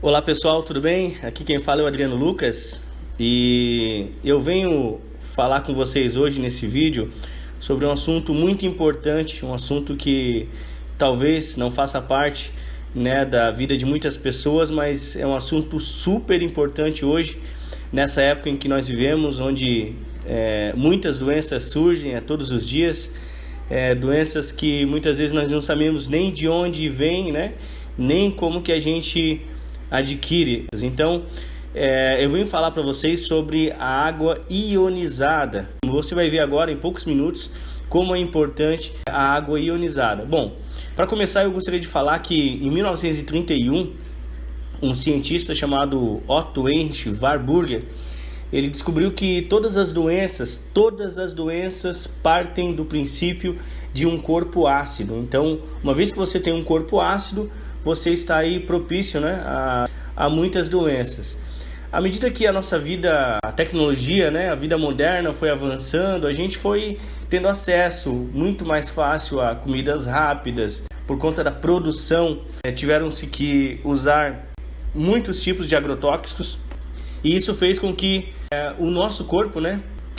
Olá pessoal, tudo bem? Aqui quem fala é o Adriano Lucas e eu venho falar com vocês hoje nesse vídeo sobre um assunto muito importante, um assunto que talvez não faça parte, da vida de muitas pessoas, mas é um assunto super importante hoje, nessa época em que nós vivemos, onde muitas doenças surgem a todos os dias, doenças que muitas vezes nós não sabemos nem de onde vêm, nem como que a gente adquire. Então, eu venho falar para vocês sobre a água ionizada. Você vai ver agora em poucos minutos como é importante a água ionizada. Bom, para começar eu gostaria de falar que em 1931 um cientista chamado Otto Heinrich Warburger, ele descobriu que todas as doenças partem do princípio de um corpo ácido. Então, uma vez que você tem um corpo ácido, você está aí propício, a muitas doenças. À medida que a nossa vida, a tecnologia, a vida moderna foi avançando, a gente foi tendo acesso muito mais fácil a comidas rápidas. Por conta da produção, tiveram-se que usar muitos tipos de agrotóxicos, e isso fez com que o nosso corpo,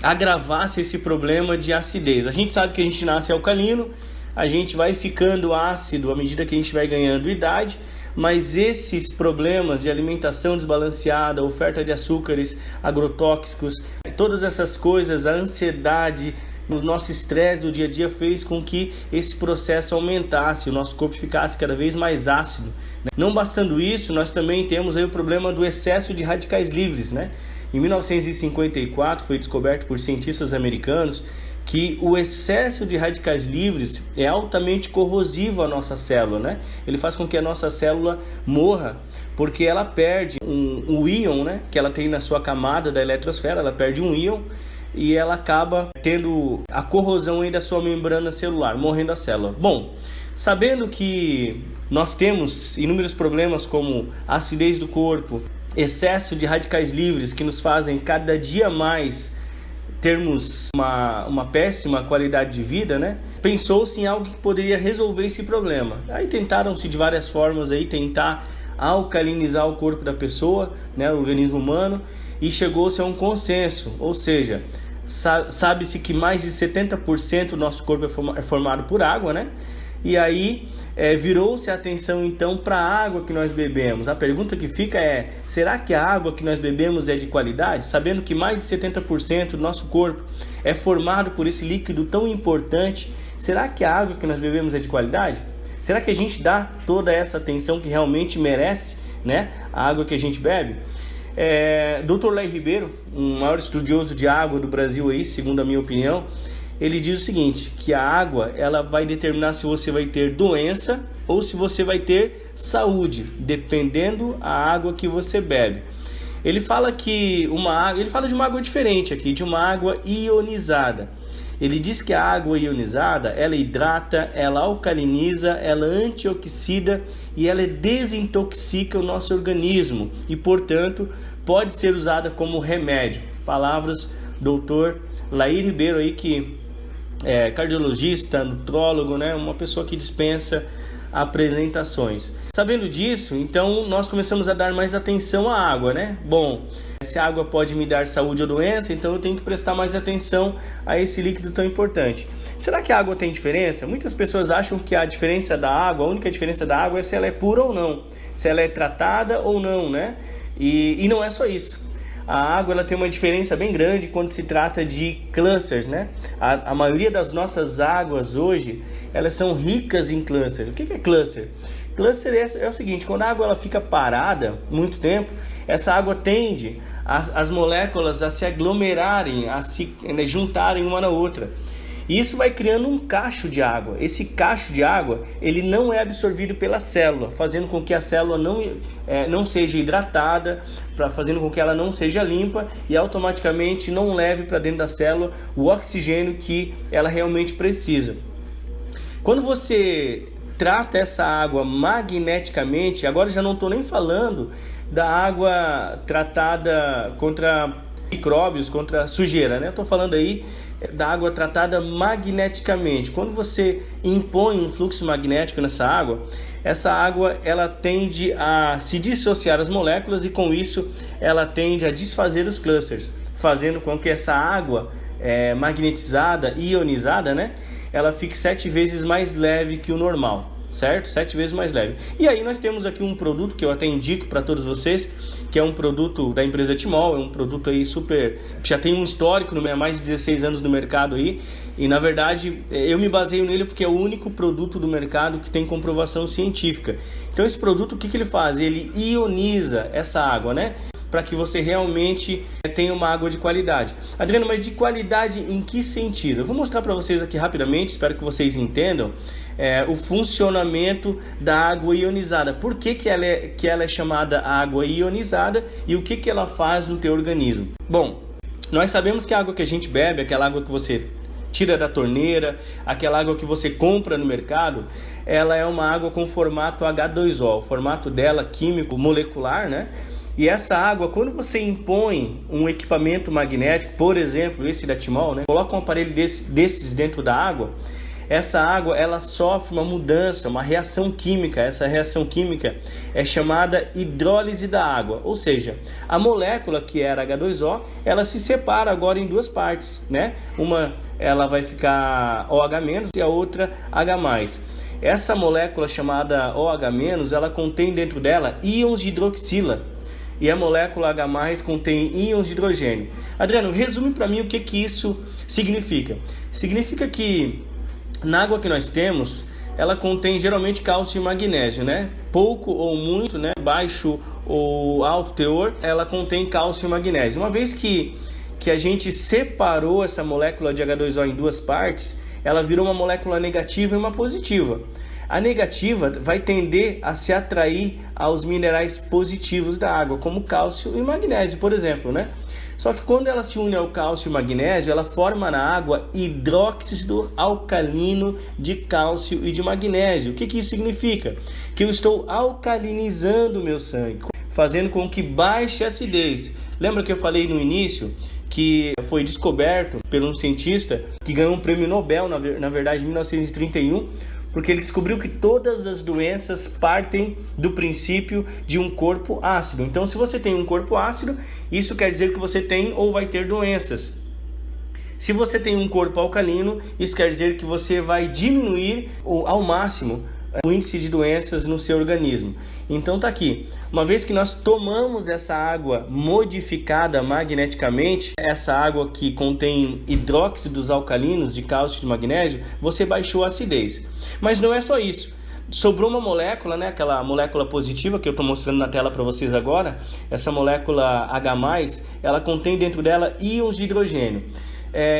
agravasse esse problema de acidez. A gente sabe que a gente nasce alcalino, a gente vai ficando ácido à medida que a gente vai ganhando idade, mas esses problemas de alimentação desbalanceada, oferta de açúcares, agrotóxicos, todas essas coisas, a ansiedade, o nosso estresse do dia a dia fez com que esse processo aumentasse, o nosso corpo ficasse cada vez mais ácido. Não bastando isso, nós também temos aí o problema do excesso de radicais livres, Em 1954 foi descoberto por cientistas americanos que o excesso de radicais livres é altamente corrosivo à nossa célula, Ele faz com que a nossa célula morra, porque ela perde um íon, que ela tem na sua camada da eletrosfera, ela perde um íon e ela acaba tendo a corrosão aí da sua membrana celular, morrendo a célula. Bom, sabendo que nós temos inúmeros problemas como acidez do corpo, excesso de radicais livres que nos fazem cada dia mais termos uma péssima qualidade de vida, pensou-se em algo que poderia resolver esse problema. Aí tentaram-se de várias formas aí tentar alcalinizar o corpo da pessoa, o organismo humano, e chegou-se a um consenso, ou seja, sabe-se que mais de 70% do nosso corpo é formado por água, E aí virou-se a atenção então para a água que nós bebemos. A pergunta que fica é: será que a água que nós bebemos é de qualidade? Sabendo que mais de 70% do nosso corpo é formado por esse líquido tão importante, será que a água que nós bebemos é de qualidade? Será que a gente dá toda essa atenção que realmente merece, a água que a gente bebe? Dr. Laí Ribeiro, um maior estudioso de água do Brasil aí, segundo a minha opinião, ele diz o seguinte, que a água ela vai determinar se você vai ter doença ou se você vai ter saúde, dependendo da água que você bebe. Ele fala de uma água diferente aqui, de uma água ionizada. Ele diz que a água ionizada, ela hidrata, ela alcaliniza, ela antioxida e ela desintoxica o nosso organismo e, portanto, pode ser usada como remédio. Palavras do Dr. Laí Ribeiro aí, que é cardiologista, nutrólogo, uma pessoa que dispensa apresentações. Sabendo disso, então nós começamos a dar mais atenção à água, Bom, se a água pode me dar saúde ou doença, então eu tenho que prestar mais atenção a esse líquido tão importante. Será que a água tem diferença? Muitas pessoas acham que a diferença da água, a única diferença da água é se ela é pura ou não, se ela é tratada ou não, E não é só isso. A água ela tem uma diferença bem grande quando se trata de clusters, A maioria das nossas águas hoje, elas são ricas em clusters. O que é cluster? Cluster é o seguinte: quando a água ela fica parada muito tempo, essa água tende as moléculas a se aglomerarem, a se juntarem uma na outra. E isso vai criando um cacho de água. Esse cacho de água, ele não é absorvido pela célula, fazendo com que a célula não seja hidratada, fazendo com que ela não seja limpa e automaticamente não leve para dentro da célula o oxigênio que ela realmente precisa. Quando você trata essa água magneticamente, agora já não estou nem falando da água tratada contra micróbios, contra sujeira, Estou falando aí da água tratada magneticamente. Quando você impõe um fluxo magnético nessa água, essa água ela tende a se dissociar as moléculas e com isso ela tende a desfazer os clusters, fazendo com que essa água magnetizada, ionizada, né, ela fique 7 vezes mais leve que o normal, certo? 7 vezes mais leve. E aí nós temos aqui um produto que eu até indico para todos vocês, que é um produto da empresa Timol, é um produto aí super, que já tem um histórico, há mais de 16 anos no mercado aí, e na verdade eu me baseio nele porque é o único produto do mercado que tem comprovação científica. Então esse produto, o que ele faz? Ele ioniza essa água, né? Para que você realmente tenha uma água de qualidade. Adriano, mas de qualidade em que sentido? Eu vou mostrar para vocês aqui rapidamente, espero que vocês entendam o funcionamento da água ionizada. Por que ela é chamada água ionizada e o que ela faz no teu organismo? Bom, nós sabemos que a água que a gente bebe, aquela água que você tira da torneira, aquela água que você compra no mercado, ela é uma água com formato H2O, o formato dela químico molecular, né? E essa água, quando você impõe um equipamento magnético, por exemplo, esse da Timol, né? Coloca um aparelho desses dentro da água, essa água ela sofre uma mudança, uma reação química. Essa reação química é chamada hidrólise da água, ou seja, a molécula que era H2O, ela se separa agora em duas partes, né? Uma ela vai ficar OH- e a outra H+. Essa molécula chamada OH-, ela contém dentro dela íons de hidroxila. E a molécula H+ contém íons de hidrogênio. Adriano, resume para mim o que isso significa. Significa que na água que nós temos, ela contém geralmente cálcio e magnésio, né? Pouco ou muito, né? Baixo ou alto teor, ela contém cálcio e magnésio. Uma vez que a gente separou essa molécula de H2O em duas partes, ela virou uma molécula negativa e uma positiva. A negativa vai tender a se atrair aos minerais positivos da água, como cálcio e magnésio, por exemplo, né? Só que quando ela se une ao cálcio e magnésio, ela forma na água hidróxido alcalino de cálcio e de magnésio. O que isso significa? Que eu estou alcalinizando o meu sangue, fazendo com que baixe a acidez. Lembra que eu falei no início que foi descoberto por um cientista que ganhou um prêmio Nobel, na verdade, em 1931, porque ele descobriu que todas as doenças partem do princípio de um corpo ácido. Então, se você tem um corpo ácido, isso quer dizer que você tem ou vai ter doenças. Se você tem um corpo alcalino, isso quer dizer que você vai diminuir ao máximo o índice de doenças no seu organismo. Então tá aqui, uma vez que nós tomamos essa água modificada magneticamente, essa água que contém hidróxidos alcalinos de cálcio e de magnésio, você baixou a acidez. Mas não é só isso. Sobrou uma molécula, né, aquela molécula positiva que eu estou mostrando na tela para vocês agora, essa molécula H+, ela contém dentro dela íons de hidrogênio.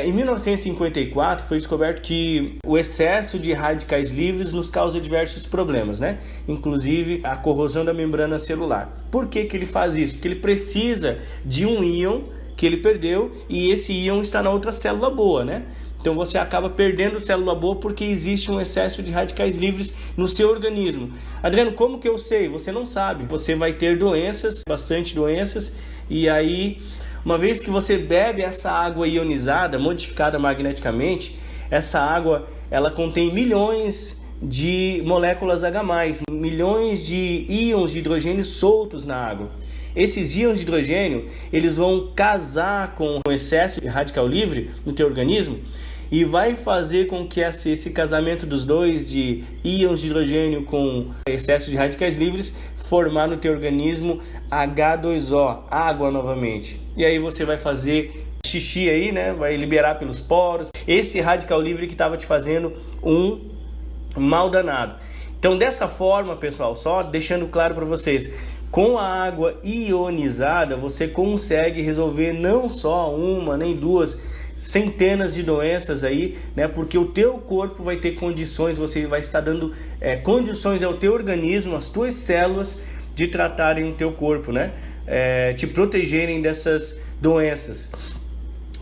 Em 1954 foi descoberto que o excesso de radicais livres nos causa diversos problemas, né? Inclusive a corrosão da membrana celular. Por que ele faz isso? Porque ele precisa de um íon que ele perdeu e esse íon está na outra célula boa, né? Então você acaba perdendo célula boa porque existe um excesso de radicais livres no seu organismo. Adriano, como que eu sei? Você não sabe. Você vai ter doenças, bastante doenças, e aí, uma vez que você bebe essa água ionizada, modificada magneticamente, essa água ela contém milhões de moléculas H+, milhões de íons de hidrogênio soltos na água. Esses íons de hidrogênio, eles vão casar com o excesso de radical livre no teu organismo e vai fazer com que esse casamento dos dois, de íons de hidrogênio com excesso de radicais livres, formar no teu organismo H2O, água novamente. E aí você vai fazer xixi aí, né? Vai liberar pelos poros esse radical livre que estava te fazendo um mal danado. Então, dessa forma, pessoal, só deixando claro para vocês, com a água ionizada você consegue resolver não só uma nem duas, centenas de doenças aí, né? Porque o teu corpo vai ter condições, você vai estar dando condições ao teu organismo, às tuas células, de tratarem o teu corpo, né? Te protegerem dessas doenças.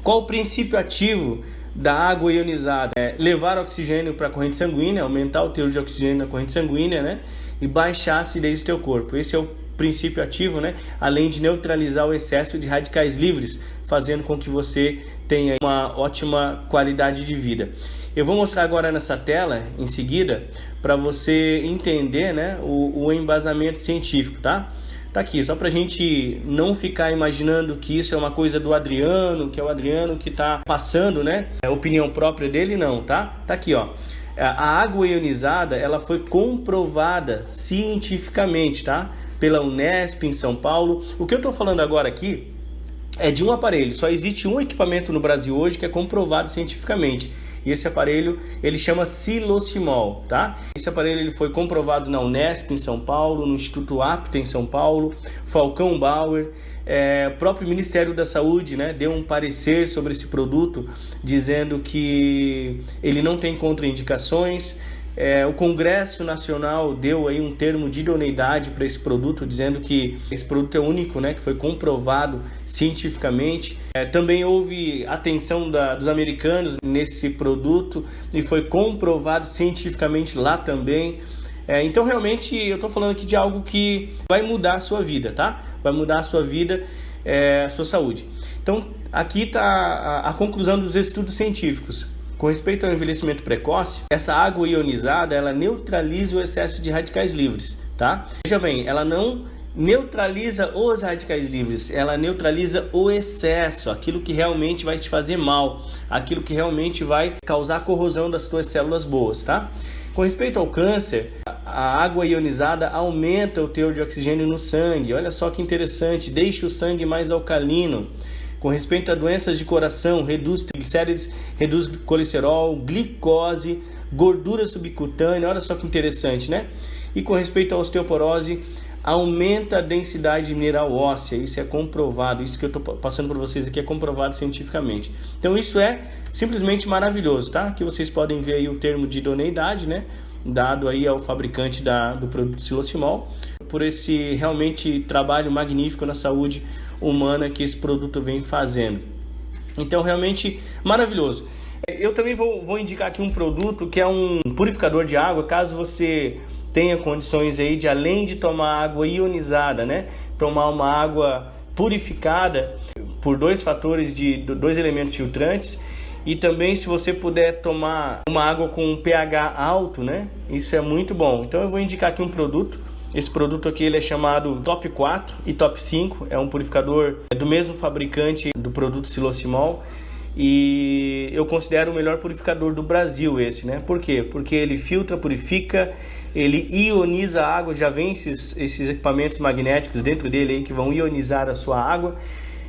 Qual o princípio ativo da água ionizada? Levar oxigênio para a corrente sanguínea, aumentar o teor de oxigênio na corrente sanguínea, né? E baixar a acidez do teu corpo. Esse é o princípio ativo, né? Além de neutralizar o excesso de radicais livres, fazendo com que você tenha uma ótima qualidade de vida. Eu vou mostrar agora nessa tela, em seguida, para você entender, né, o embasamento científico, tá? Tá aqui, só para a gente não ficar imaginando que isso é uma coisa do Adriano, que é o Adriano que está passando, né, a opinião própria dele, não, tá? Tá aqui, ó. A água ionizada, ela foi comprovada cientificamente, tá? Pela Unesp em São Paulo. O que eu estou falando agora aqui é de um aparelho. Só existe um equipamento no Brasil hoje que é comprovado cientificamente. E esse aparelho, ele chama Silosimol, tá? Esse aparelho ele foi comprovado na Unesp em São Paulo, no Instituto Apta em São Paulo, Falcão Bauer, o próprio Ministério da Saúde, né, deu um parecer sobre esse produto, dizendo que ele não tem contraindicações. O Congresso Nacional deu aí um termo de idoneidade para esse produto, dizendo que esse produto é único, né, que foi comprovado cientificamente. Também houve atenção dos americanos nesse produto e foi comprovado cientificamente lá também. Então realmente eu estou falando aqui de algo que vai mudar a sua vida, tá? Vai mudar a sua vida, a sua saúde. Então aqui está a conclusão dos estudos científicos. Com respeito ao envelhecimento precoce, essa água ionizada, ela neutraliza o excesso de radicais livres, tá? Veja bem, ela não neutraliza os radicais livres, ela neutraliza o excesso, aquilo que realmente vai te fazer mal, aquilo que realmente vai causar corrosão das tuas células boas, tá? Com respeito ao câncer, a água ionizada aumenta o teor de oxigênio no sangue, olha só que interessante, deixa o sangue mais alcalino. Com respeito a doenças de coração, reduz triglicérides, reduz colesterol, glicose, gordura subcutânea, olha só que interessante, né? E com respeito à osteoporose, aumenta a densidade mineral óssea, isso é comprovado, isso que eu estou passando para vocês aqui é comprovado cientificamente. Então isso é simplesmente maravilhoso, tá? Aqui vocês podem ver aí o termo de idoneidade, né? Dado aí ao fabricante do produto Silosimol, por esse realmente trabalho magnífico na saúde humana que esse produto vem fazendo. Então realmente maravilhoso. Eu também vou indicar aqui um produto que é um purificador de água, caso você tenha condições aí de, além de tomar água ionizada, né, tomar uma água purificada por dois elementos filtrantes. E também, se você puder tomar uma água com um pH alto, né? Isso é muito bom. Então eu vou indicar aqui um produto. Esse produto aqui ele é chamado Top 4 e Top 5. É um purificador do mesmo fabricante do produto Silosimol. E eu considero o melhor purificador do Brasil esse, né? Por quê? Porque ele filtra, purifica, ele ioniza a água. Já vem esses equipamentos magnéticos dentro dele aí que vão ionizar a sua água.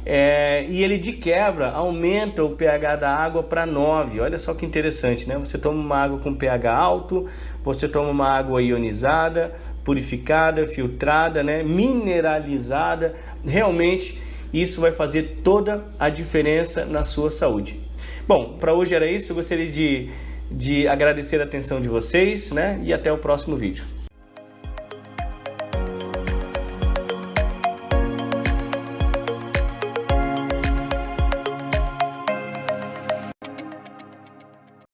E ele de quebra aumenta o pH da água para 9. Olha só que interessante, né? Você toma uma água com pH alto, você toma uma água ionizada, purificada, filtrada, né? Mineralizada. Realmente isso vai fazer toda a diferença na sua saúde. Bom, para hoje era isso. Eu gostaria de agradecer a atenção de vocês, né? E até o próximo vídeo.